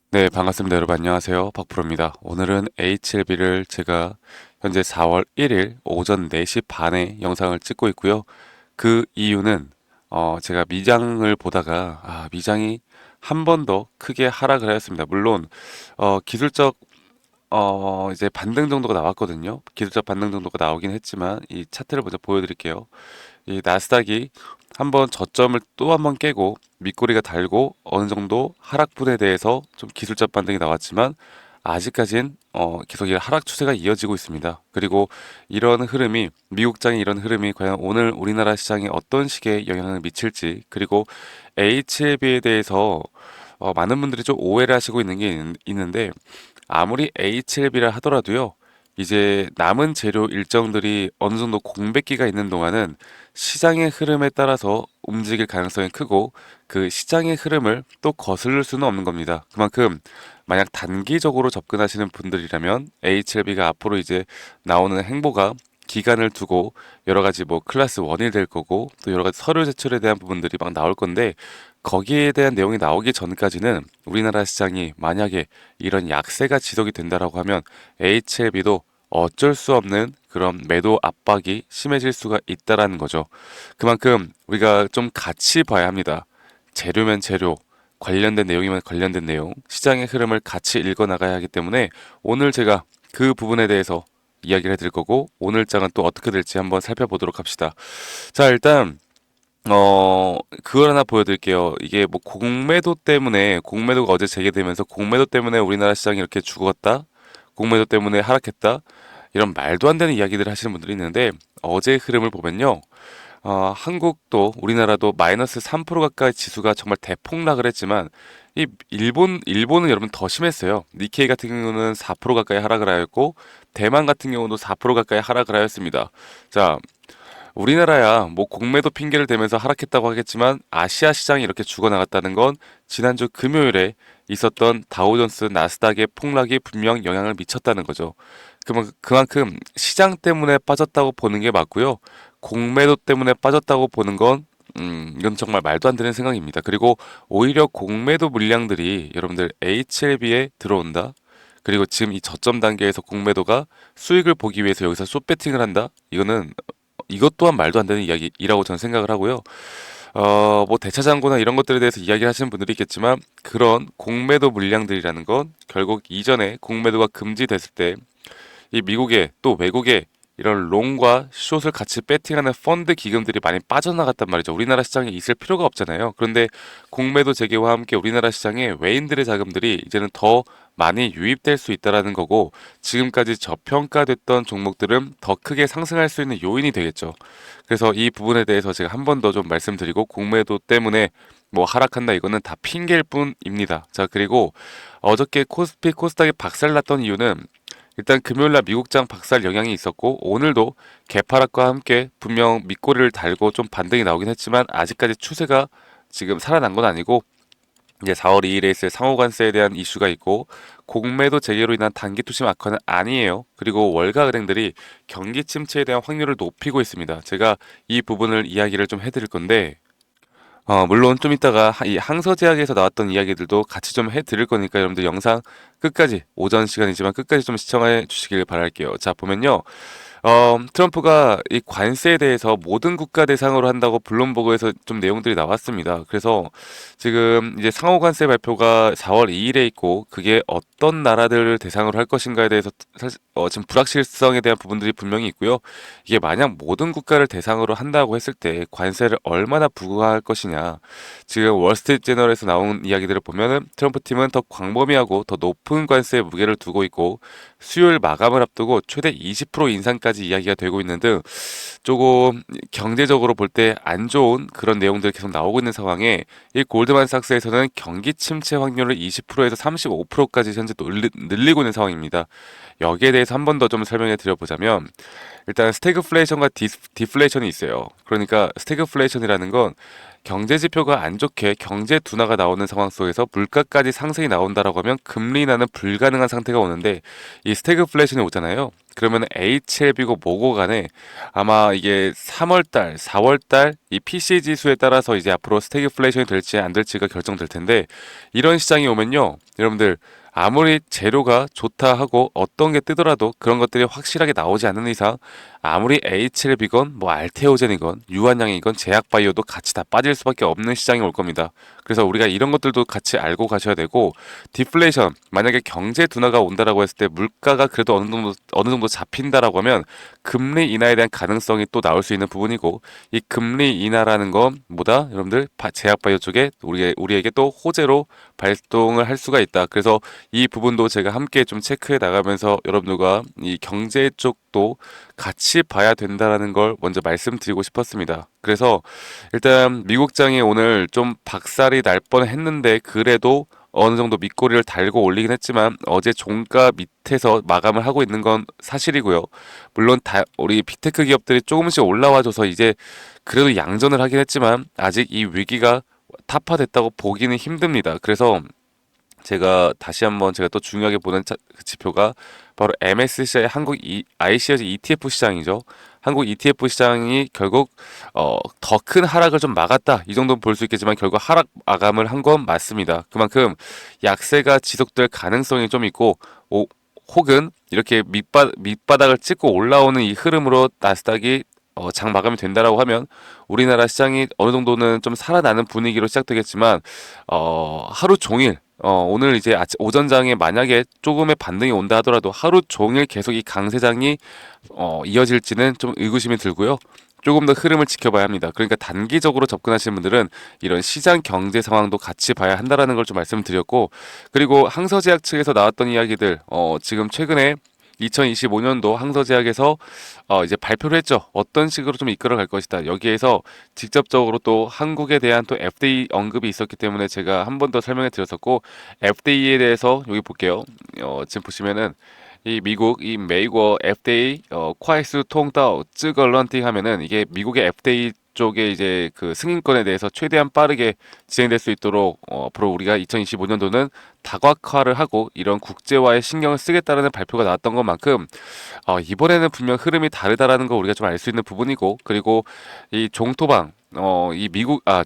네, 반갑습니다. 여러분 안녕하세요. 박프로입니다. 오늘은 HLB를 제가 현재 4월 1일 오전 4시 반에 영상을 찍고 있고요. 그 이유는 제가 미장을 보다가 미장이 한 번 더 크게 하락을 하였습니다. 물론 기술적 이제 반등 정도가 나왔거든요. 기술적 반등 정도가 나오긴 했지만 이 차트를 먼저 보여드릴게요. 이 나스닥이 한번 저점을 또 한번 깨고 밑꼬리가 달고 어느 정도 하락분에 대해서 좀 기술적 반등이 나왔지만 아직까진 계속 이 하락 추세가 이어지고 있습니다. 그리고 이런 흐름이 미국장의 이런 흐름이 과연 오늘 우리나라 시장에 어떤 식의 영향을 미칠지, 그리고 HLB에 대해서 많은 분들이 좀 오해를 하시고 있는 게 있는데, 아무리 HLB라 하더라도요, 이제 남은 재료 일정들이 어느 정도 공백기가 있는 동안은 시장의 흐름에 따라서 움직일 가능성이 크고, 그 시장의 흐름을 또 거스를 수는 없는 겁니다. 그만큼 만약 단기적으로 접근하시는 분들이라면 HLB가 앞으로 이제 나오는 행보가 기간을 두고 여러 가지 뭐 클래스 1이 될 거고, 또 여러 가지 서류 제출에 대한 부분들이 막 나올 건데, 거기에 대한 내용이 나오기 전까지는 우리나라 시장이 만약에 이런 약세가 지속이 된다라고 하면 HLB도 어쩔 수 없는 그런 매도 압박이 심해질 수가 있다라는 거죠. 그만큼 우리가 좀 같이 봐야 합니다. 재료면 재료, 관련된 내용이면 관련된 내용, 시장의 흐름을 같이 읽어 나가야 하기 때문에 오늘 제가 그 부분에 대해서 이야기를 해드릴 거고, 오늘 장은 또 어떻게 될지 한번 살펴보도록 합시다. 자, 일단 그걸 하나 보여드릴게요. 이게 뭐 공매도 때문에, 공매도가 어제 재개되면서 공매도 때문에 우리나라 시장이 이렇게 죽었다, 공매도 때문에 하락했다, 이런 말도 안 되는 이야기들을 하시는 분들이 있는데, 어제 흐름을 보면요, 한국도 우리나라도 마이너스 3% 가까이 지수가 정말 대폭락을 했지만, 이 일본은 여러분 더 심했어요. 니케이 같은 경우는 4% 가까이 하락을 하였고, 대만 같은 경우도 4% 가까이 하락을 하였습니다. 자, 우리나라야 뭐 공매도 핑계를 대면서 하락했다고 하겠지만, 아시아 시장이 이렇게 죽어나갔다는 건 지난주 금요일에 있었던 다우존스 나스닥의 폭락이 분명 영향을 미쳤다는 거죠. 그만큼 시장 때문에 빠졌다고 보는 게 맞고요. 공매도 때문에 빠졌다고 보는 건 이건 정말 말도 안 되는 생각입니다. 그리고 오히려 공매도 물량들이 여러분들 HLB에 들어온다. 그리고 지금 이 저점 단계에서 공매도가 수익을 보기 위해서 여기서 숏배팅을 한다. 이것 또한 말도 안 되는 이야기라고 저는 생각을 하고요. 뭐 대차장고나 이런 것들에 대해서 이야기를 하시는 분들이 있겠지만, 그런 공매도 물량들이라는 건 결국 이전에 공매도가 금지됐을 때 이 미국의 또 외국의 이런 롱과 숏을 같이 배팅하는 펀드 기금들이 많이 빠져나갔단 말이죠. 우리나라 시장에 있을 필요가 없잖아요. 그런데 공매도 재개와 함께 우리나라 시장에 외인들의 자금들이 이제는 더 많이 유입될 수 있다라는 거고, 지금까지 저평가됐던 종목들은 더 크게 상승할 수 있는 요인이 되겠죠. 그래서 이 부분에 대해서 제가 한 번 더 좀 말씀드리고, 공매도 때문에 뭐 하락한다 이거는 다 핑계일 뿐입니다. 자, 그리고 어저께 코스피 코스닥이 박살났던 이유는, 일단 금요일날 미국장 박살 영향이 있었고, 오늘도 개파락과 함께 분명 밑꼬리를 달고 좀 반등이 나오긴 했지만 아직까지 추세가 지금 살아난 건 아니고, 이제 4월 2일에 있을 상호관세에 대한 이슈가 있고, 공매도 재개로 인한 단기 투심 악화는 아니에요. 그리고 월가 은행들이 경기 침체에 대한 확률을 높이고 있습니다. 제가 이 부분을 이야기를 좀 해드릴 건데, 물론 좀 이따가 이 항서제약에서 나왔던 이야기들도 같이 좀 해드릴 거니까 여러분들 영상 끝까지, 오전 시간이지만 끝까지 좀 시청해 주시길 바랄게요. 자, 보면요. 트럼프가 이 관세에 대해서 모든 국가 대상으로 한다고 블룸버그에서 좀 내용들이 나왔습니다. 그래서 지금 이제 상호 관세 발표가 4월 2일에 있고, 그게 어떤 나라들을 대상으로 할 것인가에 대해서 사실 지금 불확실성에 대한 부분들이 분명히 있고요. 이게 만약 모든 국가를 대상으로 한다고 했을 때 관세를 얼마나 부과할 것이냐. 지금 월스트리트 제너럴에서 나온 이야기들을 보면은 트럼프 팀은 더 광범위하고 더 높은 관세에 무게를 두고 있고, 수요일 마감을 앞두고 최대 20% 인상까지 이야기가 되고 있는 등 조금 경제적으로 볼 때 안 좋은 그런 내용들이 계속 나오고 있는 상황에, 이 골드만삭스에서는 경기 침체 확률을 20%에서 35%까지 현재 늘리고 있는 상황입니다. 여기에 대해서 한 번 더 좀 설명해 드려보자면, 일단 스태그플레이션과 디플레이션이 있어요. 그러니까 스태그플레이션이라는 건 경제 지표가 안 좋게 경제 둔화가 나오는 상황 속에서 물가까지 상승이 나온다라고 하면 금리 인하는 불가능한 상태가 오는데 이 스태그플레이션이 오잖아요. 그러면 HLB고 뭐고 간에 아마 이게 3월달, 4월달 이 PCE 지수에 따라서 이제 앞으로 스태그플레이션이 될지 안 될지가 결정될 텐데 이런 시장이 오면요. 여러분들 아무리 재료가 좋다 하고 어떤 게 뜨더라도 그런 것들이 확실하게 나오지 않는 이상 아무리 HLB건 뭐 알테오젠이건 유한양이건 제약바이오도 같이 다 빠질 수밖에 없는 시장이 올 겁니다. 그래서 우리가 이런 것들도 같이 알고 가셔야 되고 디플레이션 만약에 경제 둔화가 온다라고 했을 때 물가가 그래도 어느 정도 잡힌다라고 하면 금리 인하에 대한 가능성이 또 나올 수 있는 부분이고 이 금리 인하라는 건 뭐다? 여러분들 제약바이오 쪽에 우리에게 또 호재로 발동을 할 수가 있다. 그래서 이 부분도 제가 함께 좀 체크해 나가면서 여러분들과 이 경제 쪽도 같이 봐야 된다라는 걸 먼저 말씀드리고 싶었습니다. 그래서 일단 미국장이 오늘 좀 박살이 날 뻔했는데 그래도 어느 정도 밑꼬리를 달고 올리긴 했지만 어제 종가 밑에서 마감을 하고 있는 건 사실이고요. 물론 우리 빅테크 기업들이 조금씩 올라와줘서 이제 그래도 양전을 하긴 했지만 아직 이 위기가 타파됐다고 보기는 힘듭니다. 그래서 제가 다시 한번 제가 또 중요하게 보는 그 지표가 바로 MSCI 한국 ICS ETF 시장이죠. 한국 ETF 시장이 결국 더 큰 하락을 좀 막았다. 이 정도는 볼 수 있겠지만 결국 하락 마감을 한 건 맞습니다. 그만큼 약세가 지속될 가능성이 좀 있고 혹은 이렇게 밑바닥을 찍고 올라오는 이 흐름으로 나스닥이 장 마감이 된다라고 하면 우리나라 시장이 어느 정도는 좀 살아나는 분위기로 시작되겠지만 하루 종일 오늘 이제 오전장에 만약에 조금의 반등이 온다 하더라도 하루 종일 계속 이 강세장이 이어질지는 좀 의구심이 들고요. 조금 더 흐름을 지켜봐야 합니다. 그러니까 단기적으로 접근하시는 분들은 이런 시장 경제 상황도 같이 봐야 한다라는 걸 좀 말씀드렸고, 그리고 항서제약 측에서 나왔던 이야기들, 지금 최근에 2025년도 항서제약에서 이제 발표를 했죠. 어떤 식으로 좀 이끌어 갈 것이다. 여기에서 직접적으로 또 한국에 대한 또 FDA 언급이 있었기 때문에 제가 한 번 더 설명해 드렸었고 FDA에 대해서 여기 볼게요. 지금 보시면은 이 미국 이 메이거 FDA 콰이스 통다오 쯔걸런팅 하면은 이게 미국의 FDA 쪽에 이제 그 승인권에 대해서 최대한 빠르게 진행될 수 있도록 앞으로 우리가 2025년도는 다각화를 하고 이런 국제화에 신경을 쓰겠다라는 발표가 나왔던 것만큼 이번에는 분명 흐름이 다르다라는 거 우리가 좀 알 수 있는 부분이고, 그리고 이 종토방 이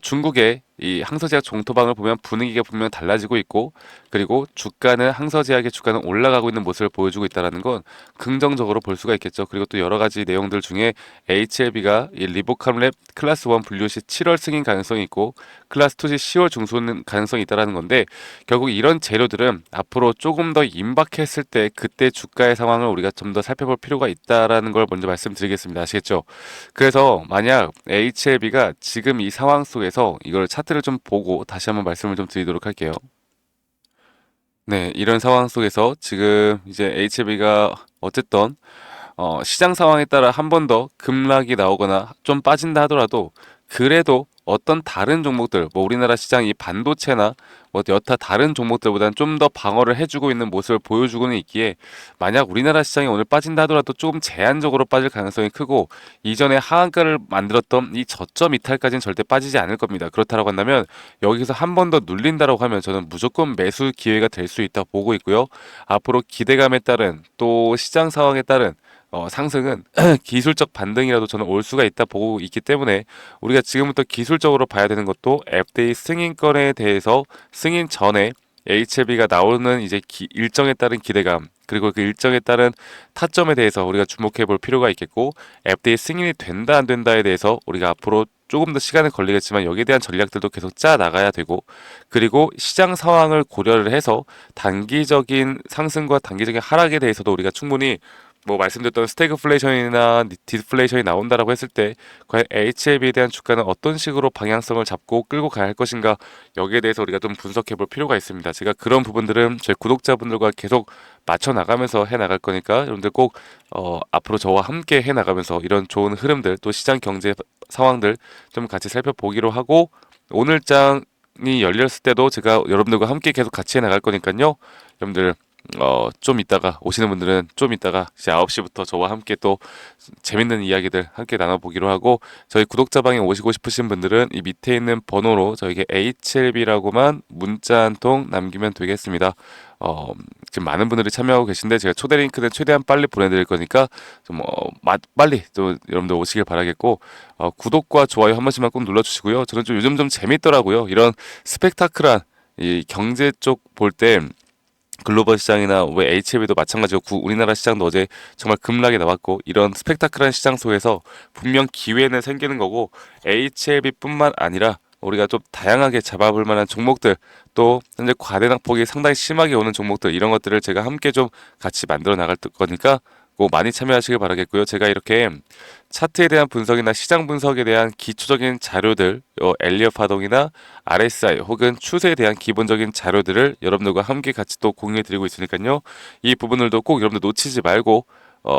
중국의 이 항서제약 종토방을 보면 분위기가 분명 달라지고 있고, 그리고 주가는 항서제약의 주가는 올라가고 있는 모습을 보여주고 있다는 건 긍정적으로 볼 수가 있겠죠. 그리고 또 여러 가지 내용들 중에 HLB가 이 리보캄랩 클래스 1 분류 시 7월 승인 가능성이 있고 클래스 2 시 10월 중순 가능성이 있다라는 건데, 결국 이런 재료들은 앞으로 조금 더 임박했을 때 그때 주가의 상황을 우리가 좀 더 살펴볼 필요가 있다라는 걸 먼저 말씀드리겠습니다. 아시겠죠? 그래서 만약 HLB가 지금 이 상황 속에서 이걸 차트를 좀 보고 다시 한번 말씀을 좀 드리도록 할게요. 네, 이런 상황 속에서 지금 이제 HLB가 어쨌든 시장 상황에 따라 한 번 더 급락이 나오거나 좀 빠진다 하더라도 그래도 어떤 다른 종목들, 뭐 우리나라 시장 이 반도체나 뭐 여타 다른 종목들보다는 좀 더 방어를 해주고 있는 모습을 보여주고는 있기에 만약 우리나라 시장이 오늘 빠진다 하더라도 조금 제한적으로 빠질 가능성이 크고 이전에 하한가를 만들었던 이 저점 이탈까지는 절대 빠지지 않을 겁니다. 그렇다고 한다면 여기서 한 번 더 눌린다라고 하면 저는 무조건 매수 기회가 될 수 있다 보고 있고요. 앞으로 기대감에 따른 또 시장 상황에 따른 상승은 기술적 반등이라도 저는 올 수가 있다 보고 있기 때문에 우리가 지금부터 기술적으로 봐야 되는 것도 FDA 승인권에 대해서 승인 전에 HLB가 나오는 이제 일정에 따른 기대감, 그리고 그 일정에 따른 타점에 대해서 우리가 주목해 볼 필요가 있겠고, FDA 승인이 된다 안 된다에 대해서 우리가 앞으로 조금 더 시간이 걸리겠지만 여기에 대한 전략들도 계속 짜 나가야 되고, 그리고 시장 상황을 고려를 해서 단기적인 상승과 단기적인 하락에 대해서도 우리가 충분히 뭐 말씀드렸던 스태그플레이션이나 디플레이션이 나온다라고 했을 때 과연 HLB에 대한 주가는 어떤 식으로 방향성을 잡고 끌고 가야 할 것인가, 여기에 대해서 우리가 좀 분석해 볼 필요가 있습니다. 제가 그런 부분들은 저희 구독자분들과 계속 맞춰 나가면서 해 나갈 거니까 여러분들 꼭 앞으로 저와 함께 해 나가면서 이런 좋은 흐름들 또 시장 경제 상황들 좀 같이 살펴보기로 하고, 오늘 장이 열렸을 때도 제가 여러분들과 함께 계속 같이 해 나갈 거니까요. 여러분들 좀 이따가 오시는 분들은 좀 이따가 이제 9시부터 저와 함께 또 재밌는 이야기들 함께 나눠보기로 하고, 저희 구독자방에 오시고 싶으신 분들은 이 밑에 있는 번호로 저에게 HLB라고만 문자 한 통 남기면 되겠습니다. 지금 많은 분들이 참여하고 계신데 제가 초대 링크는 최대한 빨리 보내드릴 거니까 좀 빨리 또 여러분들 오시길 바라겠고, 구독과 좋아요 한 번씩만 꼭 눌러주시고요. 저는 좀 요즘 좀 재밌더라고요. 이런 스펙타클한 이 경제 쪽 볼 때 글로벌 시장이나 왜 HLB도 마찬가지고 우리나라 시장도 어제 정말 급락이 나왔고, 이런 스펙타클한 시장 속에서 분명 기회는 생기는 거고, HLB뿐만 아니라 우리가 좀 다양하게 잡아볼 만한 종목들, 또 현재 과대낙폭이 상당히 심하게 오는 종목들, 이런 것들을 제가 함께 좀 같이 만들어 나갈 거니까 꼭 많이 참여하시길 바라겠고요. 제가 이렇게 차트에 대한 분석이나 시장 분석에 대한 기초적인 자료들, 엘리엇 파동이나 RSI 혹은 추세에 대한 기본적인 자료들을 여러분들과 함께 같이 또 공유해 드리고 있으니까요. 이 부분들도 꼭 여러분들 놓치지 말고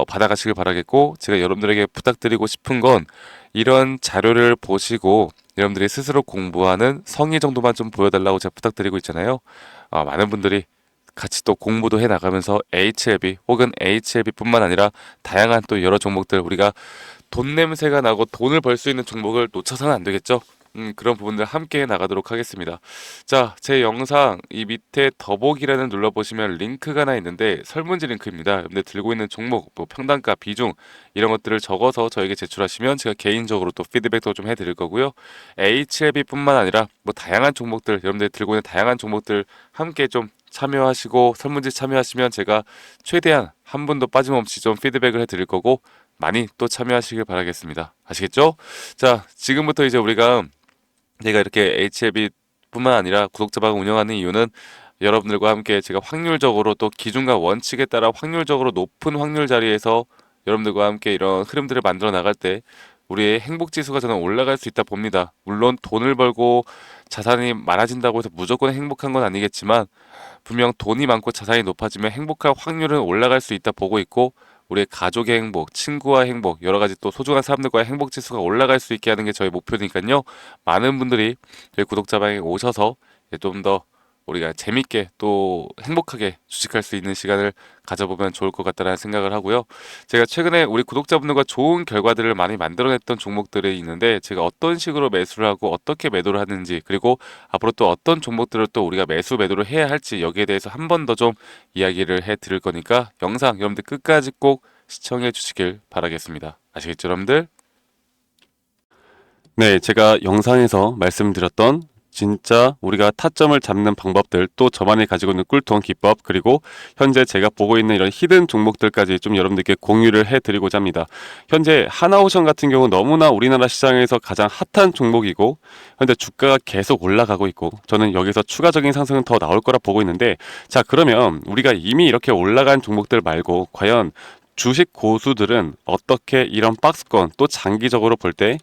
받아가시길 바라겠고, 제가 여러분들에게 부탁드리고 싶은 건 이런 자료를 보시고 여러분들이 스스로 공부하는 성의 정도만 좀 보여달라고 제가 부탁드리고 있잖아요. 많은 분들이 같이 또 공부도 해 나가면서 HLB 혹은 HLB뿐만 아니라 다양한 또 여러 종목들, 우리가 돈 냄새가 나고 돈을 벌 수 있는 종목을 놓쳐서는 안 되겠죠. 그런 부분들 함께 나가도록 하겠습니다. 자, 제 영상 이 밑에 더보기란을 눌러보시면 링크가 하나 있는데 설문지 링크입니다. 여러분들 들고 있는 종목, 뭐 평단가, 비중 이런 것들을 적어서 저에게 제출하시면 제가 개인적으로 또 피드백도 좀 해드릴 거고요. HLB뿐만 아니라 뭐 다양한 종목들, 여러분들 들고 있는 다양한 종목들 함께 좀 참여하시고 설문지 참여하시면 제가 최대한 한 분도 빠짐없이 좀 피드백을 해드릴 거고, 많이 또 참여하시길 바라겠습니다. 아시겠죠? 자, 지금부터 이제 우리가 제가 이렇게 HLB 뿐만 아니라 구독자방 운영하는 이유는 여러분들과 함께 제가 확률적으로 또 기준과 원칙에 따라 확률적으로 높은 확률 자리에서 여러분들과 함께 이런 흐름들을 만들어 나갈 때 우리의 행복 지수가 저는 올라갈 수 있다 봅니다. 물론 돈을 벌고 자산이 많아진다고 해서 무조건 행복한 건 아니겠지만, 분명 돈이 많고 자산이 높아지면 행복할 확률은 올라갈 수 있다 보고 있고, 우리의 가족의 행복, 친구와의 행복, 여러 가지 또 소중한 사람들과의 행복 지수가 올라갈 수 있게 하는 게 저희 목표니까요. 많은 분들이 저희 구독자방에 오셔서 좀 더 우리가 재밌게 또 행복하게 주식할 수 있는 시간을 가져보면 좋을 것 같다는 생각을 하고요. 제가 최근에 우리 구독자분들과 좋은 결과들을 많이 만들어냈던 종목들이 있는데, 제가 어떤 식으로 매수를 하고 어떻게 매도를 하는지, 그리고 앞으로 또 어떤 종목들을 또 우리가 매도를 해야 할지, 여기에 대해서 한 번 더 좀 이야기를 해 드릴 거니까 영상 여러분들 끝까지 꼭 시청해 주시길 바라겠습니다. 아시겠죠, 여러분들? 네, 제가 영상에서 말씀드렸던 진짜 우리가 타점을 잡는 방법들, 또 저만이 가지고 있는 꿀통 기법, 그리고 현재 제가 보고 있는 이런 히든 종목들까지 좀 여러분들께 공유를 해드리고자 합니다. 현재 하나오션 같은 경우 너무나 우리나라 시장에서 가장 핫한 종목이고, 현재 주가가 계속 올라가고 있고, 저는 여기서 추가적인 상승은 더 나올 거라 보고 있는데, 자, 그러면 우리가 이미 이렇게 올라간 종목들 말고 과연 주식 고수들은 어떻게 이런 박스권, 또 장기적으로 볼 때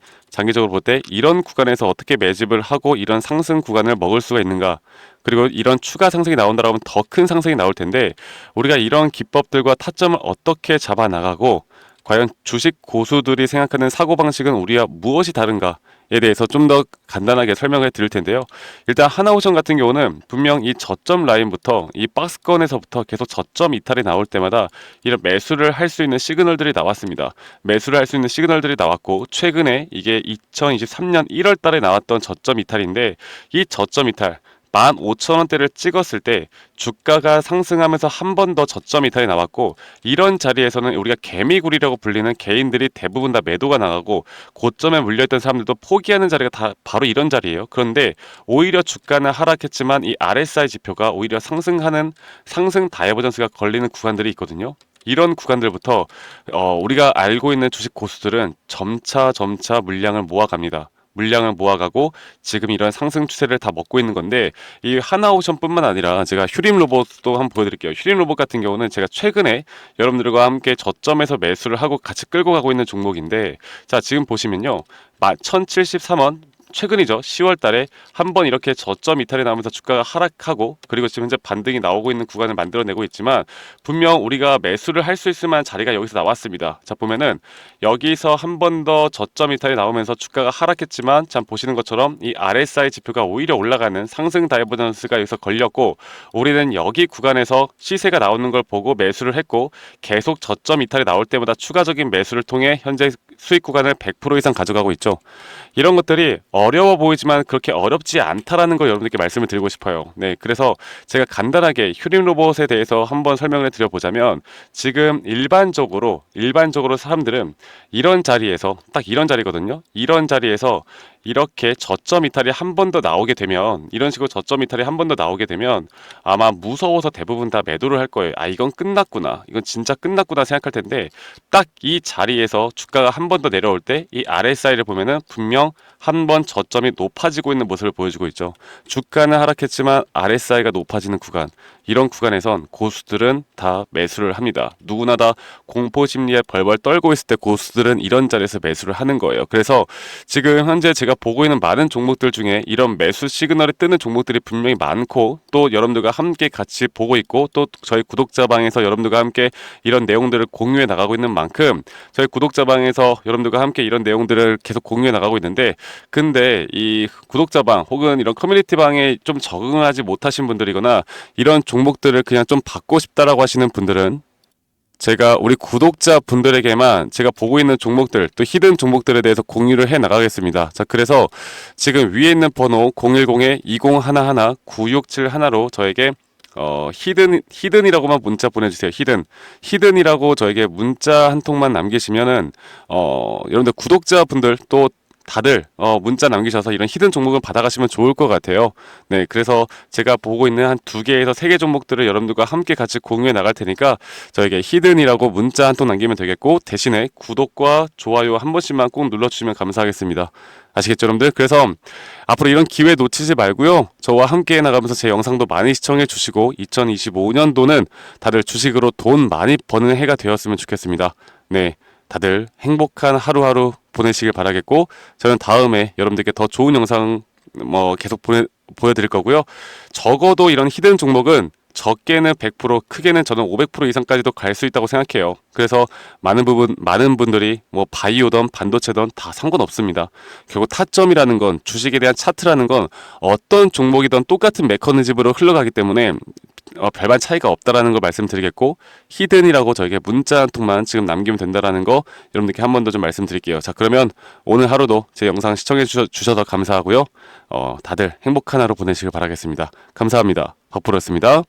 이런 구간에서 어떻게 매집을 하고 이런 상승 구간을 먹을 수가 있는가? 그리고 이런 추가 상승이 나온다라고 하면 더 큰 상승이 나올 텐데, 우리가 이런 기법들과 타점을 어떻게 잡아 나가고 과연 주식 고수들이 생각하는 사고방식은 우리와 무엇이 다른가에 대해서 좀 더 간단하게 설명을 드릴 텐데요. 일단 하나오션 같은 경우는 분명 이 저점 라인부터 이 박스권에서부터 계속 저점 이탈이 나올 때마다 이런 매수를 할 수 있는 시그널들이 나왔습니다. 매수를 할 수 있는 시그널들이 나왔고, 최근에 이게 2023년 1월 달에 나왔던 저점 이탈인데, 이 저점 이탈 15,000원대를 찍었을 때 주가가 상승하면서 한 번 더 저점 이탈이 나왔고, 이런 자리에서는 우리가 개미굴이라고 불리는 개인들이 대부분 다 매도가 나가고 고점에 물려있던 사람들도 포기하는 자리가 다 바로 이런 자리예요. 그런데 오히려 주가는 하락했지만 이 RSI 지표가 오히려 상승하는 상승 다이버전스가 걸리는 구간들이 있거든요. 이런 구간들부터 우리가 알고 있는 주식 고수들은 점차 물량을 모아갑니다. 물량을 모아가고 지금 이런 상승 추세를 다 먹고 있는 건데, 이 하나오션뿐만 아니라 제가 휴림 로봇도 한번 보여드릴게요. 휴림 로봇 같은 경우는 제가 최근에 여러분들과 함께 저점에서 매수를 하고 같이 끌고 가고 있는 종목인데, 자, 지금 보시면요, 1073원 최근이죠. 10월 달에 한번 이렇게 저점 이탈이 나오면서 주가가 하락하고, 그리고 지금 현재 반등이 나오고 있는 구간을 만들어내고 있지만, 분명 우리가 매수를 할 수 있을 만한 자리가 여기서 나왔습니다. 자, 보면은 여기서 한 번 더 저점 이탈이 나오면서 주가가 하락했지만, 참 보시는 것처럼 이 RSI 지표가 오히려 올라가는 상승 다이버전스가 여기서 걸렸고, 우리는 여기 구간에서 시세가 나오는 걸 보고 매수를 했고, 계속 저점 이탈이 나올 때마다 추가적인 매수를 통해 현재 수익 구간을 100% 이상 가져가고 있죠. 이런 것들이 어려워 보이지만 그렇게 어렵지 않다라는 걸 여러분들께 말씀을 드리고 싶어요. 네, 그래서 제가 간단하게 휴림 로봇에 대해서 한번 설명을 드려보자면, 지금 일반적으로 사람들은 이런 자리에서, 딱 이런 자리거든요. 이런 자리에서 이렇게 저점 이탈이 한 번 더 나오게 되면, 이런 식으로 저점 이탈이 한 번 더 나오게 되면 아마 무서워서 대부분 다 매도를 할 거예요. 아, 이건 끝났구나, 이건 진짜 끝났구나 생각할 텐데, 딱 이 자리에서 주가가 한 번 더 내려올 때 이 RSI를 보면은 분명 한 번 저점이 높아지고 있는 모습을 보여주고 있죠. 주가는 하락했지만 RSI가 높아지는 구간, 이런 구간에선 고수들은 다 매수를 합니다. 누구나 다 공포 심리에 벌벌 떨고 있을 때 고수들은 이런 자리에서 매수를 하는 거예요. 그래서 지금 현재 제가 보고 있는 많은 종목들 중에 이런 매수 시그널이 뜨는 종목들이 분명히 많고, 또 여러분들과 함께 같이 보고 있고, 또 저희 구독자방에서 여러분들과 함께 이런 내용들을 공유해 나가고 있는 만큼, 저희 구독자방에서 여러분들과 함께 이런 내용들을 계속 공유해 나가고 있는데, 근데 이 구독자방 혹은 이런 커뮤니티방에 좀 적응하지 못하신 분들이거나 이런 종목들을 그냥 좀 받고 싶다라고 하시는 분들은, 제가 우리 구독자 분들에게만 제가 보고 있는 종목들, 또 히든 종목들에 대해서 공유를 해 나가겠습니다. 자, 그래서 지금 위에 있는 번호 010-2011-9671로 저에게 히든이라고만 문자 보내주세요. 히든이라고 저에게 문자 한 통만 남기시면은, 여러분들 구독자분들 또 다들 문자 남기셔서 이런 히든 종목을 받아가시면 좋을 것 같아요. 네, 그래서 제가 보고 있는 한 2개에서 3개 종목들을 여러분들과 함께 같이 공유해 나갈 테니까 저에게 히든이라고 문자 한 통 남기면 되겠고, 대신에 구독과 좋아요 한 번씩만 꼭 눌러주시면 감사하겠습니다. 아시겠죠, 여러분들? 그래서 앞으로 이런 기회 놓치지 말고요, 저와 함께 나가면서 제 영상도 많이 시청해 주시고, 2025년도는 다들 주식으로 돈 많이 버는 해가 되었으면 좋겠습니다. 네, 다들 행복한 하루하루 보내시길 바라겠고, 저는 다음에 여러분들께 더 좋은 영상 계속 보여드릴 거고요. 적어도 이런 히든 종목은 적게는 100%, 크게는 저는 500% 이상까지도 갈 수 있다고 생각해요. 그래서 많은 분들이 바이오든 반도체든 다 상관없습니다. 결국 타점이라는 건, 주식에 대한 차트라는 건 어떤 종목이든 똑같은 메커니즘으로 흘러가기 때문에 별반 차이가 없다라는 걸 말씀드리겠고, 히든이라고 저에게 문자 한 통만 지금 남기면 된다라는 거 여러분들께 한 번 더 좀 말씀드릴게요. 자, 그러면 오늘 하루도 제 영상 시청해 주셔서 감사하고요. 다들 행복한 하루 보내시길 바라겠습니다. 감사합니다. 박프로였습니다.